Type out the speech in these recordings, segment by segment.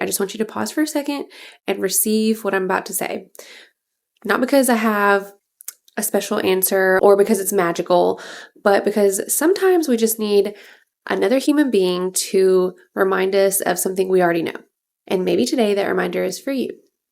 I just want you to pause for a second and receive what I'm about to say. Not because I have a special answer or because it's magical, but because sometimes we just need another human being to remind us of something we already know. And maybe today that reminder is for you.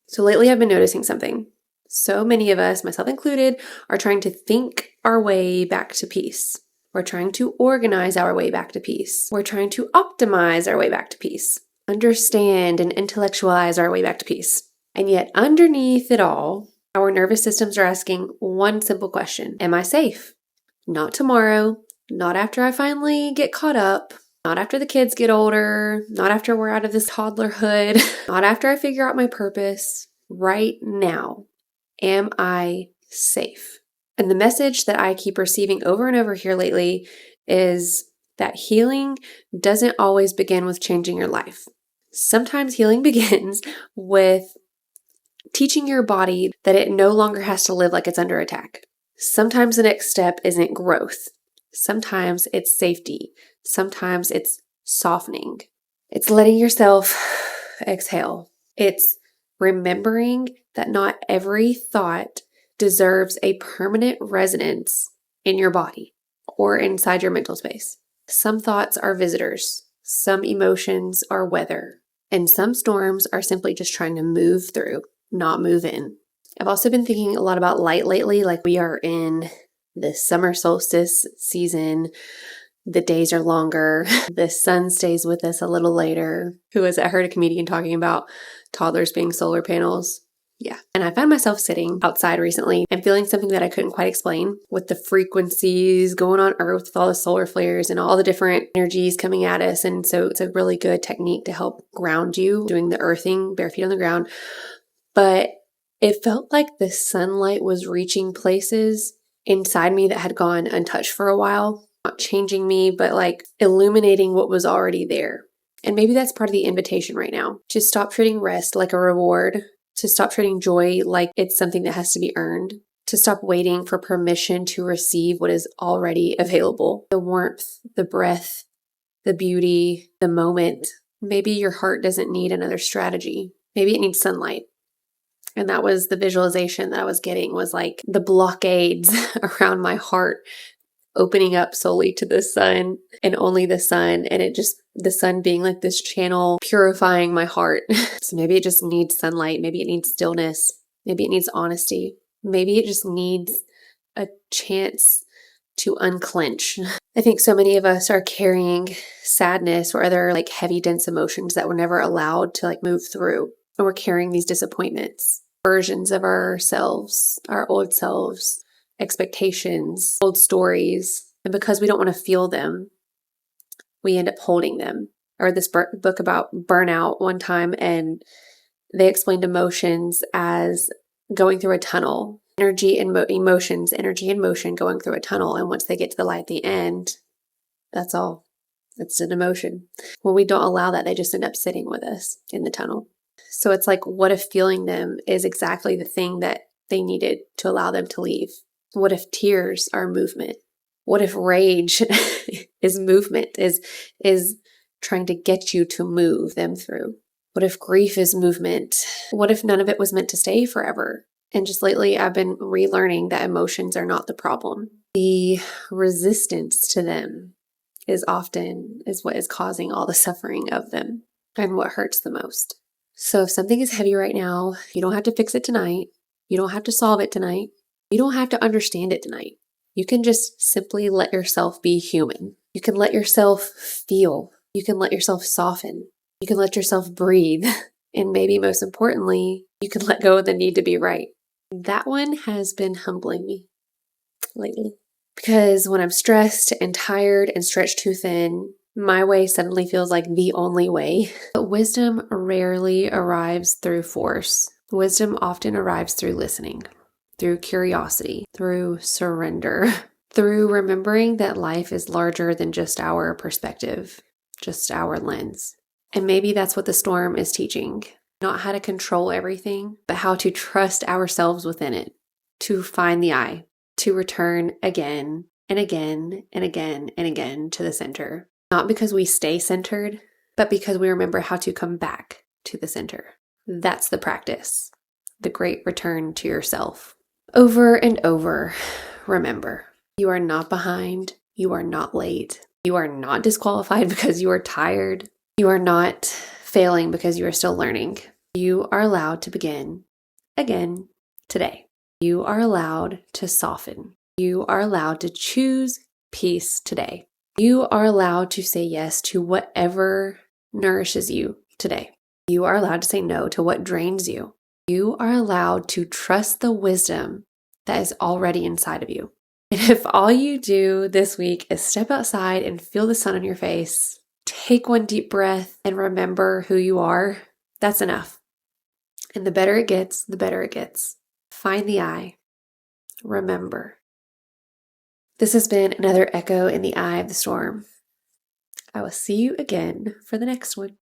So lately I've been noticing something. So many of us, myself included, are trying to think our way back to peace. We're trying to organize our way back to peace. We're trying to optimize our way back to peace. Understand and intellectualize our way back to peace. And yet underneath it all, our nervous systems are asking one simple question. Am I safe? Not tomorrow, not after I finally get caught up, not after the kids get older, not after we're out of this toddlerhood, not after I figure out my purpose. Right now, am I safe? And the message that I keep receiving over and over here lately is that healing doesn't always begin with changing your life. Sometimes healing begins with teaching your body that it no longer has to live like it's under attack. Sometimes the next step isn't growth. Sometimes it's safety. Sometimes it's softening. It's letting yourself exhale. It's remembering that not every thought deserves a permanent residence in your body or inside your mental space. Some thoughts are visitors. Some emotions are weather. And some storms are simply just trying to move through, not move in. I've also been thinking a lot about light lately, like we are in the summer solstice season. The days are longer. The sun stays with us a little later. I heard a comedian talking about toddlers being solar panels. Yeah. And I found myself sitting outside recently and feeling something that I couldn't quite explain with the frequencies going on Earth with all the solar flares and all the different energies coming at us. And so it's a really good technique to help ground you, doing the earthing, bare feet on the ground. But it felt like the sunlight was reaching places inside me that had gone untouched for a while, not changing me, but like illuminating what was already there. And maybe that's part of the invitation right now, to stop treating rest like a reward, to stop treating joy like it's something that has to be earned, to stop waiting for permission to receive what is already available. The warmth, the breath, the beauty, the moment. Maybe your heart doesn't need another strategy. Maybe it needs sunlight. And that was the visualization that I was getting, was like the blockades around my heart opening up solely to the sun and only the sun. And the sun being like this channel purifying my heart. So maybe it just needs sunlight. Maybe it needs stillness. Maybe it needs honesty. Maybe it just needs a chance to unclench. I think so many of us are carrying sadness or other like heavy, dense emotions that were never allowed to like move through. And we're carrying these disappointments, versions of ourselves, our old selves, expectations, old stories. And because we don't want to feel them, we end up holding them. I read this book about burnout one time, and they explained emotions as going through a tunnel. Energy and emotions, energy and motion going through a tunnel. And once they get to the light at the end, that's all. It's an emotion. When we don't allow that, they just end up sitting with us in the tunnel. So it's like, what if feeling them is exactly the thing that they needed to allow them to leave? What if tears are movement? What if rage is movement, is trying to get you to move them through? What if grief is movement? What if none of it was meant to stay forever? And just lately, I've been relearning that emotions are not the problem. The resistance to them is what is causing all the suffering of them and what hurts the most. So if something is heavy right now, you don't have to fix it tonight. You don't have to solve it tonight. You don't have to understand it tonight. You can just simply let yourself be human. You can let yourself feel. You can let yourself soften. You can let yourself breathe. And maybe most importantly, you can let go of the need to be right. That one has been humbling me lately. Because when I'm stressed and tired and stretched too thin, my way suddenly feels like the only way. But wisdom rarely arrives through force. Wisdom often arrives through listening, through curiosity, through surrender, through remembering that life is larger than just our perspective, just our lens. And maybe that's what the storm is teaching. Not how to control everything, but how to trust ourselves within it, to find the eye, to return again and again and again and again to the center. Not because we stay centered, but because we remember how to come back to the center. That's the practice. The great return to yourself. Over and over, remember, you are not behind. You are not late. You are not disqualified because you are tired. You are not failing because you are still learning. You are allowed to begin again today. You are allowed to soften. You are allowed to choose peace today. You are allowed to say yes to whatever nourishes you today. You are allowed to say no to what drains you. You are allowed to trust the wisdom that is already inside of you. And if all you do this week is step outside and feel the sun on your face, take one deep breath and remember who you are, that's enough. And the better it gets, the better it gets. Find the eye. Remember. This has been another Echo in the Eye of the Storm. I will see you again for the next one.